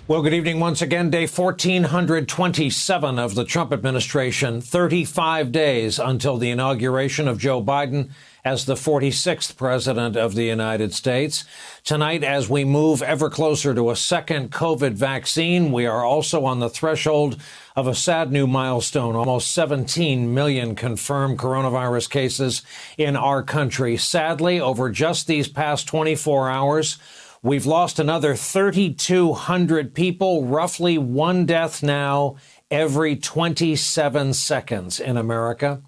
Well, good evening once again. Day 1427 of the Trump administration, 35 days until the inauguration of Joe Biden as the 46th president of the United States. Tonight, as we move ever closer to a second COVID vaccine, we are also on the threshold of a sad new milestone. Almost 17 million confirmed coronavirus cases in our country. Sadly, over just these past 24 hours, we've lost another 3,200 people, roughly one death now every 27 seconds in America.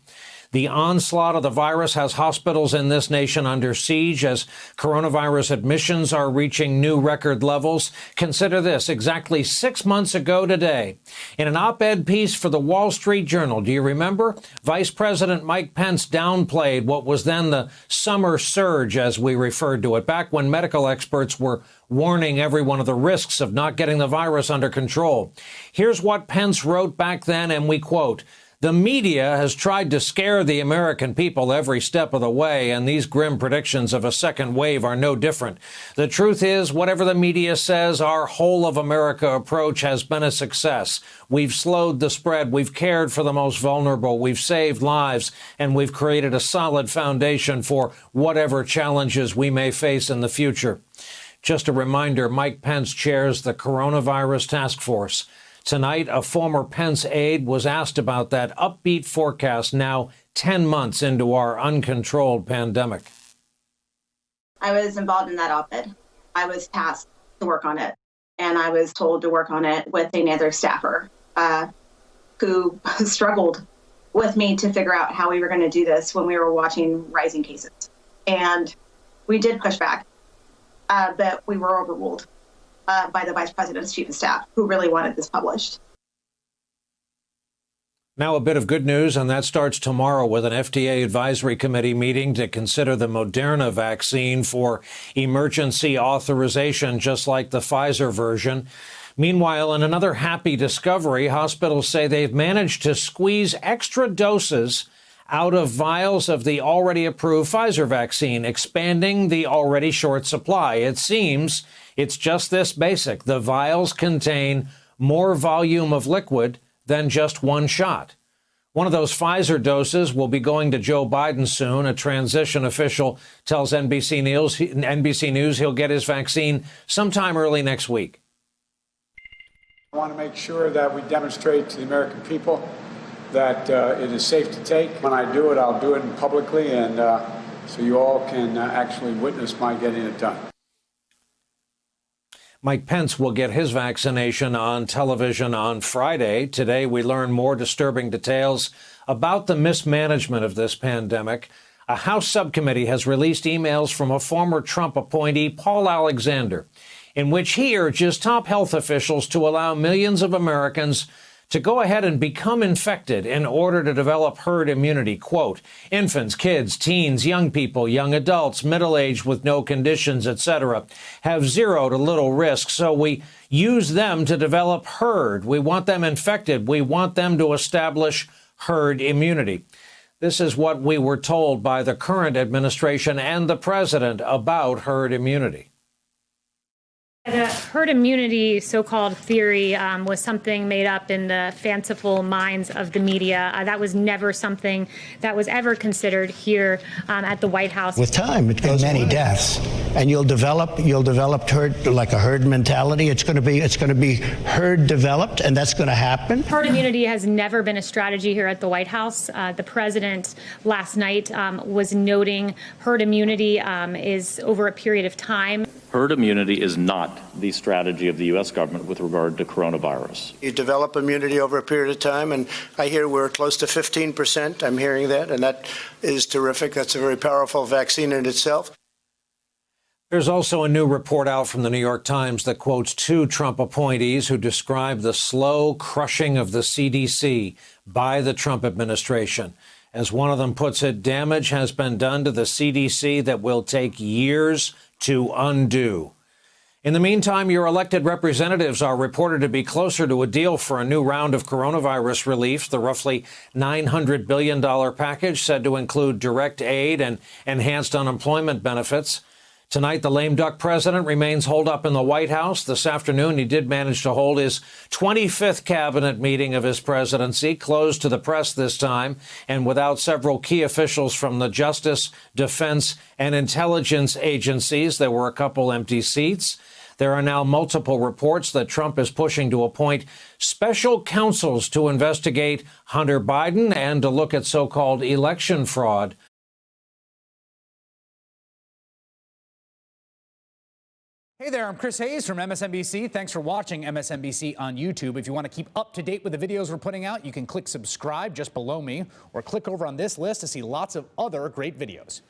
The onslaught of the virus has hospitals in this nation under siege as coronavirus admissions are reaching new record levels. Consider this, exactly 6 months ago today, in an op-ed piece for the Wall Street Journal, do you remember? Vice President Mike Pence downplayed what was then the summer surge, as we referred to it, back when medical experts were warning everyone of the risks of not getting the virus under control. Here's what Pence wrote back then, and we quote, "The media has tried to scare the American people every step of the way, and these grim predictions of a second wave are no different. The truth is, whatever the media says, our whole of America approach has been a success. We've slowed the spread, we've cared for the most vulnerable, we've saved lives, and we've created a solid foundation for whatever challenges we may face in the future." Just a reminder, Mike Pence chairs the Coronavirus Task Force. Tonight, a former Pence aide was asked about that upbeat forecast now 10 months into our uncontrolled pandemic. I was involved in that op-ed. I was tasked to work on it, and I was told to work on it with another staffer who struggled with me to figure out how we were going to do this when we were watching rising cases. And we did push back, but we were overruled by the vice president's chief of staff, who really wanted this published. Now a bit of good news, and that starts tomorrow with an FDA advisory committee meeting to consider the Moderna vaccine for emergency authorization, just like the Pfizer version. Meanwhile, in another happy discovery, hospitals say they've managed to squeeze extra doses out of vials of the already approved Pfizer vaccine, expanding the already short supply. It seems it's just this basic. The vials contain more volume of liquid than just one shot. One of those Pfizer doses will be going to Joe Biden soon. A transition official tells NBC News he'll get his vaccine sometime early next week. I want to make sure that we demonstrate to the American people that it is safe to take. When I do it, I'll do it publicly, and so you all can actually witness my getting it done. Mike Pence will get his vaccination on television on Friday. Today, we learn more disturbing details about the mismanagement of this pandemic. A House subcommittee has released emails from a former Trump appointee, Paul Alexander, in which he urges top health officials to allow millions of Americans to go ahead and become infected in order to develop herd immunity. Quote, infants, kids, teens, young people, young adults, middle-aged with no conditions, etc., have zero to little risk. So we use them to develop herd. We want them infected. We want them to establish herd immunity. This is what we were told by the current administration and the president about herd immunity. The herd immunity so-called theory was something made up in the fanciful minds of the media. That was never something that was ever considered here at the White House. With time, it goes many deaths, and you'll develop herd, like a herd mentality. It's going to be herd developed, and that's going to happen. Herd immunity has never been a strategy here at the White House. The president last night was noting herd immunity is over a period of time. Herd immunity is not the strategy of the U.S. government with regard to coronavirus. You develop immunity over a period of time, and I hear we're close to 15%. I'm hearing that, and that is terrific. That's a very powerful vaccine in itself. There's also a new report out from the New York Times that quotes two Trump appointees who describe the slow crushing of the CDC by the Trump administration. As one of them puts it, damage has been done to the CDC that will take years to undo. In the meantime, your elected representatives are reported to be closer to a deal for a new round of coronavirus relief. The roughly $900 billion package said to include direct aid and enhanced unemployment benefits. Tonight, the lame duck president remains holed up in the White House. This afternoon, he did manage to hold his 25th cabinet meeting of his presidency, closed to the press this time, and without several key officials from the Justice, Defense, and Intelligence agencies. There were a couple empty seats. There are now multiple reports that Trump is pushing to appoint special counsels to investigate Hunter Biden and to look at so-called election fraud. Hey there, I'm Chris Hayes from MSNBC. Thanks for watching MSNBC on YouTube. If you want to keep up to date with the videos we're putting out, you can click subscribe just below me or click over on this list to see lots of other great videos.